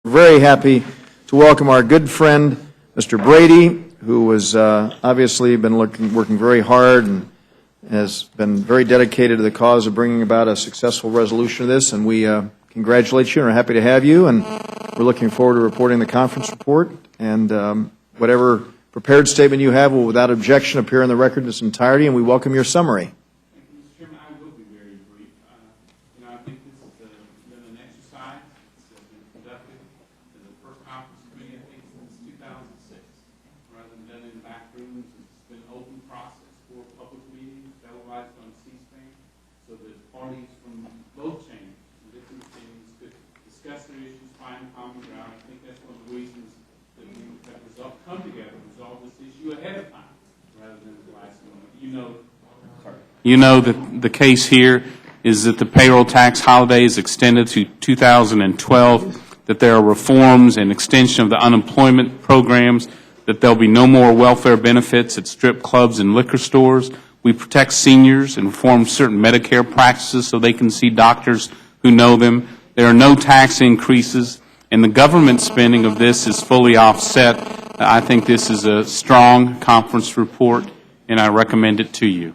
Very happy to welcome our good friend, Mr. Brady, who has obviously been working very hard and has been very dedicated to the cause of bringing about a successful resolution of this, and we congratulate you and are happy to have you, and we're looking forward to reporting the conference report, and whatever prepared statement you have will without objection appear in the record in its entirety, and we welcome your summary. You know that the case here is that the payroll tax holiday is extended to 2012, that there are reforms and extension of the unemployment programs, that there'll be no more welfare benefits at strip clubs and liquor stores. We protect seniors and reform certain Medicare practices so they can see doctors who know them. There are no tax increases, and the government spending of this is fully offset. I think this is a strong conference report, and I recommend it to you.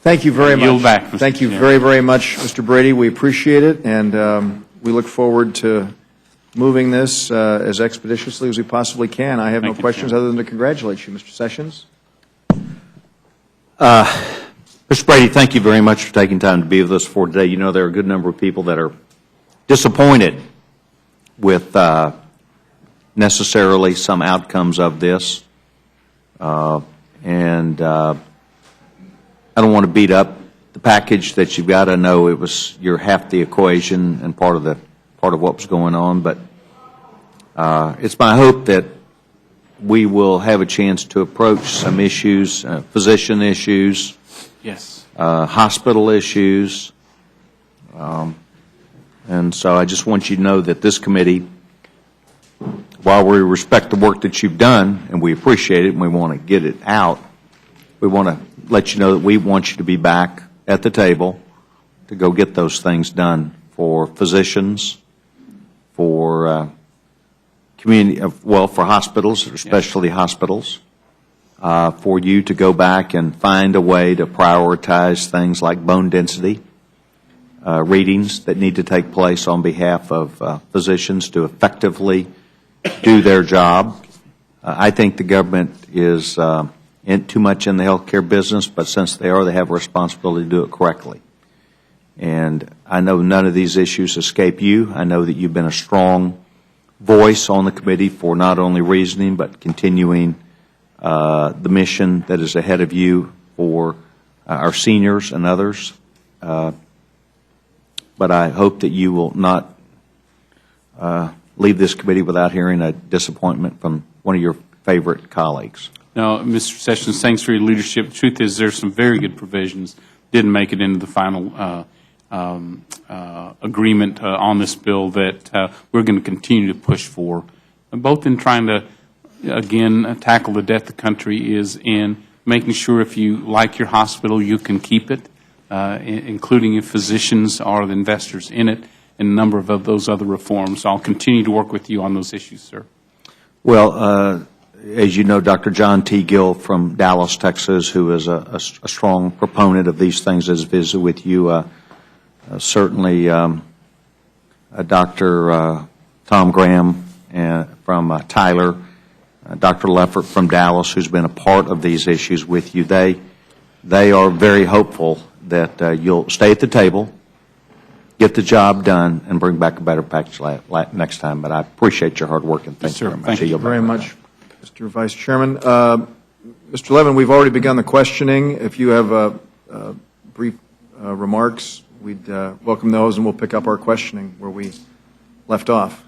Thank you very much. Yield back, Mr. Thank you Chairman. very, very much, Mr. Brady. We appreciate it, and we look forward to moving this as expeditiously as we possibly can. I have no questions other than to congratulate you, Mr. Sessions. Mr. Brady, thank you very much for taking time to be with us for today. You know there are a good number of people that are disappointed with necessarily some outcomes of this, and I don't want to beat up the package that you've got. I know you're half the equation and part of what was going on, but it's my hope that we will have a chance to approach some issues, physician issues, yes, hospital issues, and so I just want you to know that this committee, while we respect the work that you've done and we appreciate it and we want to get it out, we want to let you know that we want you to be back at the table to go get those things done for physicians, for community, for hospitals, especially hospitals, for you to go back and find a way to prioritize things like bone density readings that need to take place on behalf of physicians to effectively do their job. I think the government is too much in the healthcare business, but since they have a responsibility to do it correctly. And I know none of these issues escape you. I know that you've been a strong voice on the committee for not only reasoning, but continuing the mission that is ahead of you for our seniors and others. But I hope that you will not leave this committee without hearing a disappointment from one of your favorite colleagues. No, Mr. Sessions, thanks for your leadership. The truth is there's some very good provisions. Didn't make it into the final agreement on this bill that we're going to continue to push for, both in trying to, again, tackle the debt the country is in, making sure if you like your hospital, you can keep it, including if physicians are the investors in it, and a number of those other reforms. So I'll continue to work with you on those issues, sir. Well, as you know, Dr. John T. Gill from Dallas, Texas, who is a strong proponent of these things, has visited with you. Certainly, Dr. Tom Graham from Tyler, Dr. Leffert from Dallas, who's been a part of these issues with you. They are very hopeful that you'll stay at the table, get the job done, and bring back a better package next time. But I appreciate your hard work, and thank you very much. Thank you very much, Mr. Vice Chairman. Mr. Levin, we've already begun the questioning. If you have brief remarks, we'd welcome those, and we'll pick up our questioning where we left off.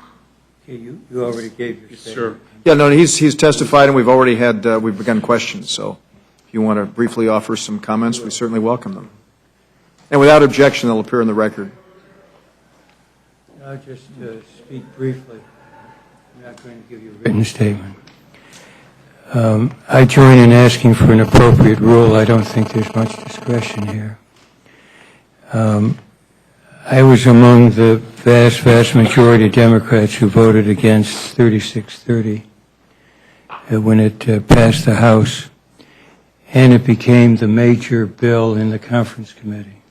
Okay, you already gave your statement. Sure. Yeah, no, he's testified, and we've already we've begun questions. So if you want to briefly offer some comments, we certainly welcome them. And without objection, they'll appear in the record. I'll just speak briefly. I'm not going to give you a written statement. I join in asking for an appropriate rule. I don't think there's much discretion here. I was among the vast majority of Democrats who voted against 3630 when it passed the House, and it became the major bill in the conference committee.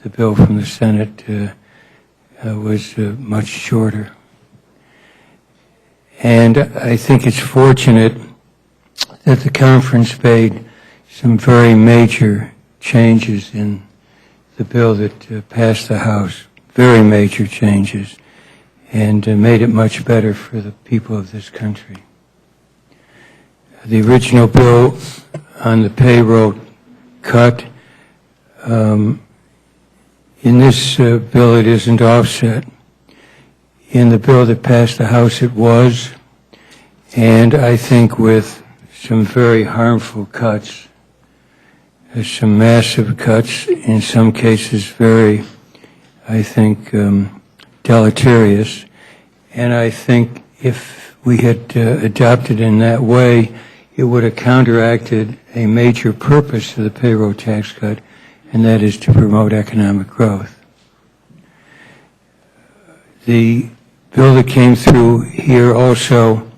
The bill from the Senate was much shorter. And I think it's fortunate that the conference made some very major changes in the bill that passed the House, very major changes, and made it much better for the people of this country. The original bill on the payroll cut, in this bill it isn't offset. In the bill that passed the House it was, and I think with some very harmful cuts, some massive cuts, in some cases very, I think, deleterious. And I think if we had adopted in that way, it would have counteracted a major purpose of the payroll tax cut, and that is to promote economic growth. The bill that came through here also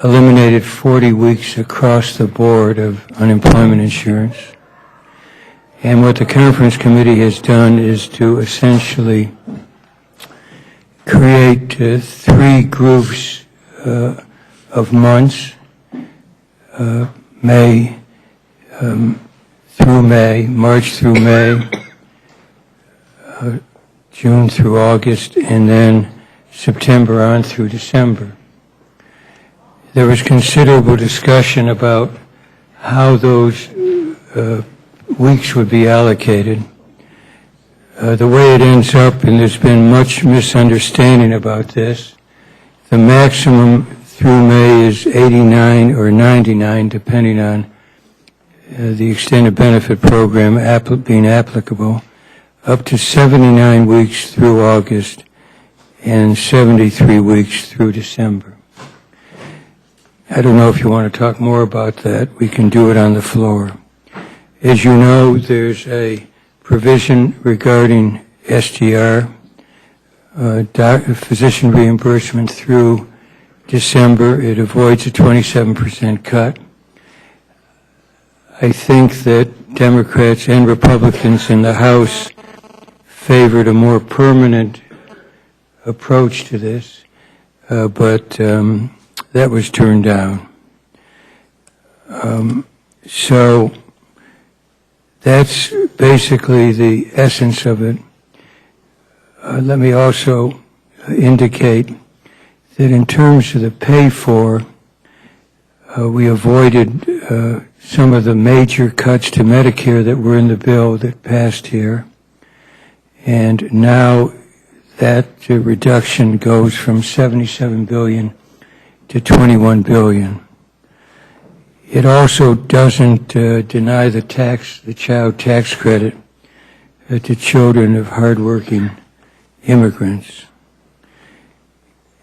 eliminated 40 weeks across the board of unemployment insurance. And what the conference committee has done is to essentially create three groups of months, May through May, March through May, June through August, and then September on through December. There was considerable discussion about how those weeks would be allocated. The way it ends up, and there's been much misunderstanding about this, the maximum through May is 89 or 99, depending on the extended benefit program being applicable, up to 79 weeks through August and 73 weeks through December. I don't know if you want to talk more about that. We can do it on the floor. As you know, there's a provision regarding SGR, physician reimbursement through December. It avoids a 27% cut. I think that Democrats and Republicans in the House favored a more permanent approach to this, but that was turned down. So that's basically the essence of it. Let me also indicate that in terms of the pay for, we avoided some of the major cuts to Medicare that were in the bill that passed here. And now that reduction goes from $77 billion to $21 billion. It also doesn't deny the child tax credit to children of hardworking immigrants.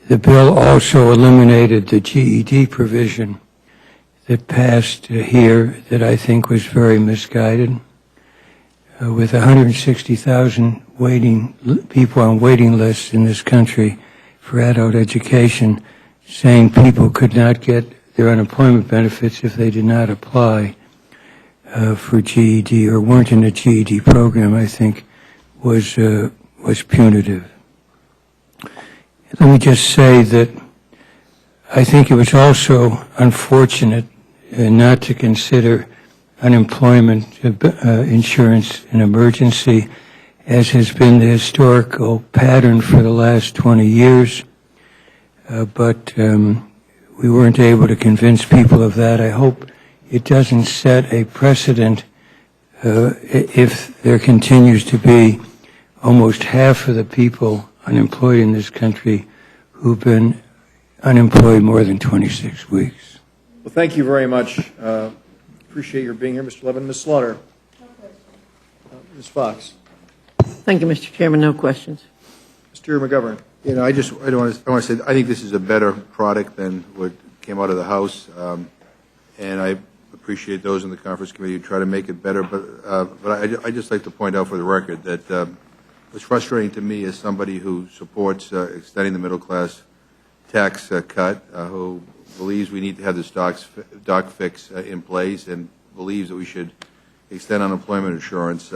The bill also eliminated the GED provision that passed here that I think was very misguided. With 160,000 people on waiting lists in this country for adult education, saying people could not get their unemployment benefits if they did not apply for GED or weren't in a GED program, I think was punitive. Let me just say that I think it was also unfortunate not to consider unemployment insurance an emergency, as has been the historical pattern for the last 20 years. But we weren't able to convince people of that. I hope it doesn't set a precedent if there continues to be almost half of the people unemployed in this country who've been unemployed more than 26 weeks. Well, thank you very much. Appreciate your being here, Mr. Levin. Ms. Slaughter. Ms. Fox. Thank you, Mr. Chairman. No questions. Mr. McGovern. You know, I want to say I think this is a better product than what came out of the House, and I appreciate those in the conference committee who try to make it better. But I just like to point out for the record that what's frustrating to me as somebody who supports extending the middle-class tax cut, who believes we need to have this doc fix in place and believes that we should extend unemployment insurance.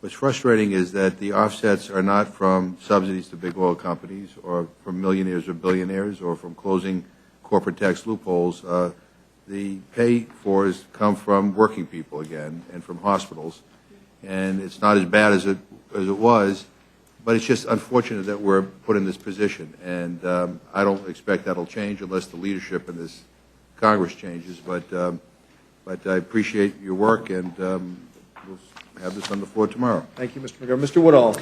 What's frustrating is that the offsets are not from subsidies to big oil companies or from millionaires or billionaires or from closing corporate tax loopholes. The pay-fors come from working people again and from hospitals. And it's not as bad as it was, but it's just unfortunate that we're put in this position. And I don't expect that'll change unless the leadership in this Congress changes. But I appreciate your work, and we'll have this on the floor tomorrow. Thank you, Mr. McGovern. Mr. Woodall.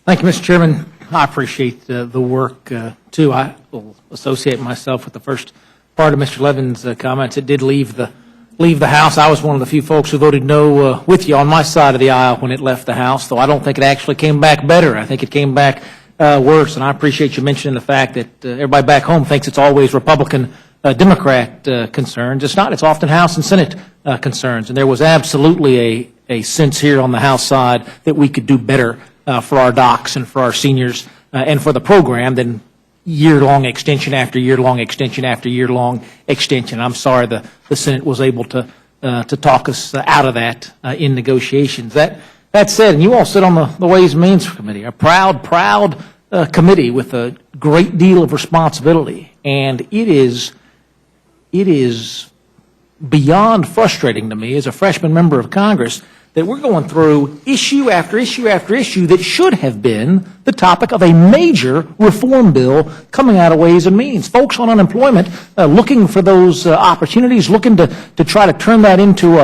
Thank you, Mr. Chairman. I appreciate the work, too. I will associate myself with the first part of Mr. Levin's comments. It did leave the House. I was one of the few folks who voted no with you on my side of the aisle when it left the House, though I don't think it actually came back better. I think it came back worse, and I appreciate you mentioning the fact that everybody back home thinks it's always Republican, Democrat concerns. It's not. It's often House and Senate concerns, and there was absolutely a sense here on the House side that we could do better for our docs and for our seniors and for the program than year-long extension after year-long extension after year-long extension. I'm sorry the Senate was able to talk us out of that in negotiations. That said, and you all sit on the Ways and Means Committee, a proud committee with a great deal of responsibility, and it is beyond frustrating to me as a freshman member of Congress that we're going through issue after issue after issue that should have been the topic of a major reform bill coming out of Ways and Means. Folks on unemployment looking for those opportunities, looking to try to turn that into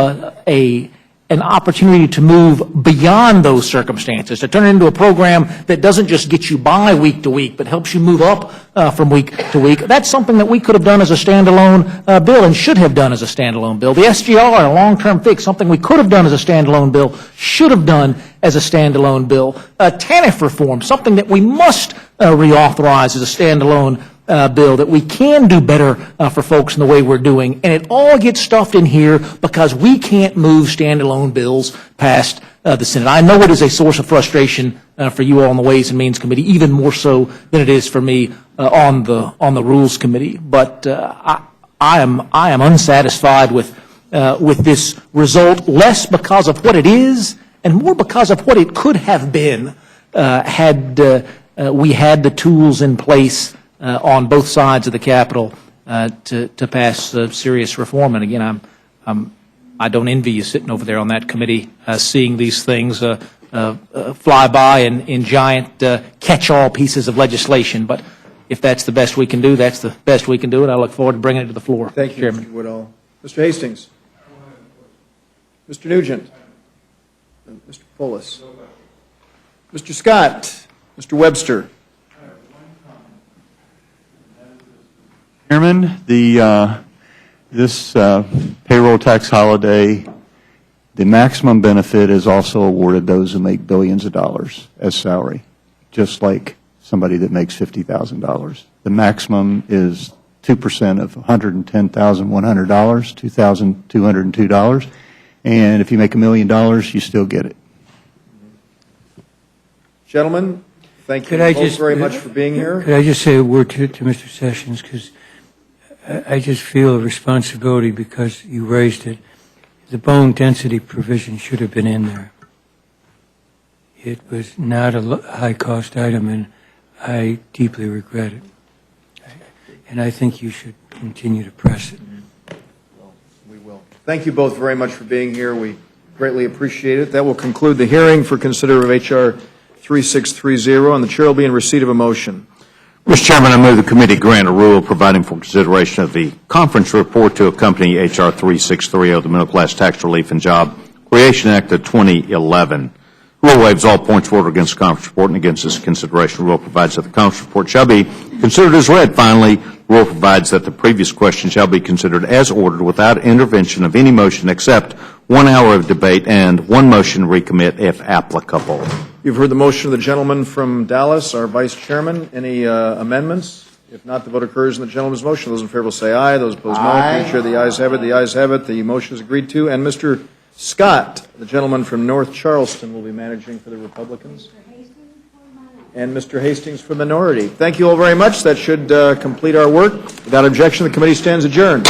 an opportunity to move beyond those circumstances, to turn it into a program that doesn't just get you by week to week, but helps you move up from week to week. That's something that we could have done as a standalone bill and should have done as a standalone bill. The SGR, a long-term fix, something we could have done as a standalone bill, should have done as a standalone bill. TANF reform, something that we must reauthorize as a standalone bill, that we can do better for folks in the way we're doing. And it all gets stuffed in here because we can't move standalone bills past the Senate. I know it is a source of frustration for you all on the Ways and Means Committee, even more so than it is for me on the Rules Committee. But I am unsatisfied with this result, less because of what it is and more because of what it could have been had we had the tools in place on both sides of the Capitol to pass serious reform. And again, I don't envy you sitting over there on that committee, seeing these things fly by in giant catch-all pieces of legislation. But if that's the best we can do, that's the best we can do, and I look forward to bringing it to the floor. Thank you, Chairman. Mr. Woodall. Mr. Hastings. Mr. Nugent. Mr. Polis. Mr. Scott. Mr. Webster. Chairman, this payroll tax holiday, the maximum benefit is also awarded those who make billions of dollars as salary, just like somebody that makes $50,000. The maximum is 2% of $110,100, $2,202, and if you make $1 million, you still get it. Gentlemen, thank you both very much for being here. Could I just say a word to Mr. Sessions, because I just feel a responsibility because you raised it. The bone density provision should have been in there. It was not a high-cost item, and I deeply regret it. And I think you should continue to press it. We will. Thank you both very much for being here. We greatly appreciate it. That will conclude the hearing for consideration of H.R. 3630, and the chair will be in receipt of a motion. Mr. Chairman, I move the committee grant a rule providing for consideration of the conference report to accompany H.R. 3630, the Middle Class Tax Relief and Job Creation Act of 2011. Rule waives all points of order against the conference report and against this consideration. Rule provides that the conference report shall be considered as read. Finally, rule provides that the previous question shall be considered as ordered without intervention of any motion except 1 hour of debate and one motion recommit if applicable. You've heard the motion of the gentleman from Dallas, our vice chairman. Any amendments? If not, the vote occurs in the gentleman's motion. Those in favor will say aye. Those opposed, no. Please share the ayes have it. The ayes have it. The motion is agreed to. And Mr. Scott, the gentleman from North Charleston, will be managing for the Republicans. and Mr. Hastings for the minority. Thank you all very much. That should complete our work. Without objection, the committee stands adjourned.